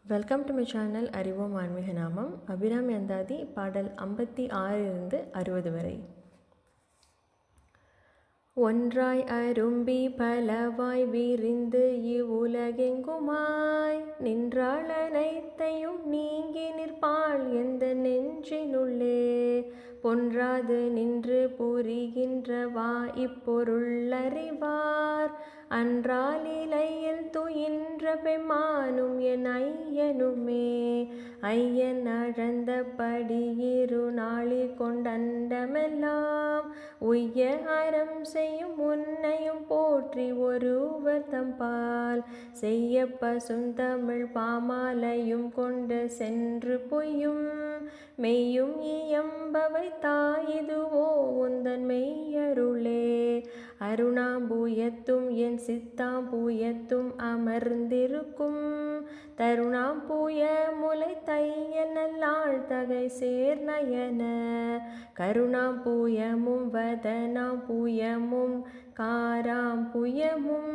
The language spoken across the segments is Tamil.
வெல்கம் டு மை சேனல் அறிவோம் ஆன்மீக நாமம். அபிராமி அந்தாதி பாடல் 56 60 வரை. ஒன்றாய் அரும்பி பலவாய் விரிந்து இவ்வுலகெங்குமாய் நின்றாள் அனைத்தையும் நீங்கி நிற்பாள் எந்த நெஞ்சினுள்ளே பொன்றாது நின்று புரிகின்றவா இப்பொருள் அறிவார் அன்றால் இலையில் துயின்ற பெம்மானும் என் ஐயனுமே. ஐயன் அழந்தபடி இரு நாளி கொண்டண்டமெல்லாம் உய்ய அறம் செய்யும் உன்னையும் போற்றி ஒருவர் தம்பால் செய்ய பசுந்தமிழ் பாமாலையும் கொண்டு சென்று பொய்யும் மெய்யும் இயம்பவை தாயிதுவோ உந்தன் மெய்யருளே. அருணாம்பூயத்தும் என் சித்தாம்பூயத்தும் அமர்ந்திருக்கும் தருணாம்பூய முலை தையல் நல்லாள் தகை சேர் நயன கருணாம்பூயமும் வதனாம்பூயமும் காராம்பூயமும்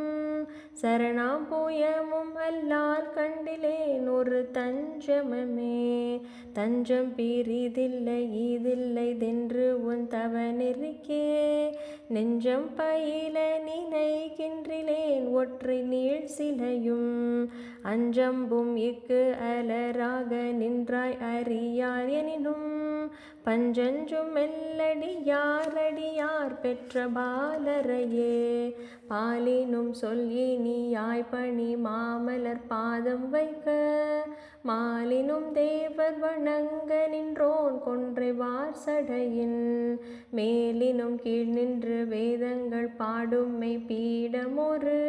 சரணாம்பூயமும் அல்லால் கண்டிலேன் ஒரு தஞ்சமமே. தஞ்சம் பிரிதில்லை ஈதில்லை தென்று உன் தவநெறிக்கே நெஞ்சம் பயில நினைக்கின்றிலேன் ஒற்றை நீள் சிலையும் அஞ்சம்பும் இக்கு அலராக நின்றாய் அறியார் எனினும் பஞ்சஞ்சும் மெல்லடியாரடியார் பெற்ற பாலரையே. பாலினும் சொல் இனியாய் பணி மாமலர் பாதம் வைக்க மாலினும் தேவர் வணங்க நின்றோன் கொன்றை வார்சடையின் மேலினும் கீழ் நின்று வேதங்கள் பாடும் மெய் பீடமொரு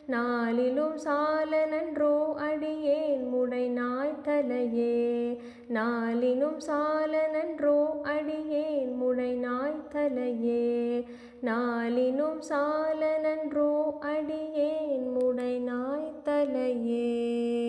நாளிலும் சால நன்றோ அடியேன் முடை நாய் தலையே. நாளினும் சால நன்றோ அடியேன் முடை நாய் தலையே. நாளினும் சால நன்றோ அடியேன் முடை நாய் தலையே.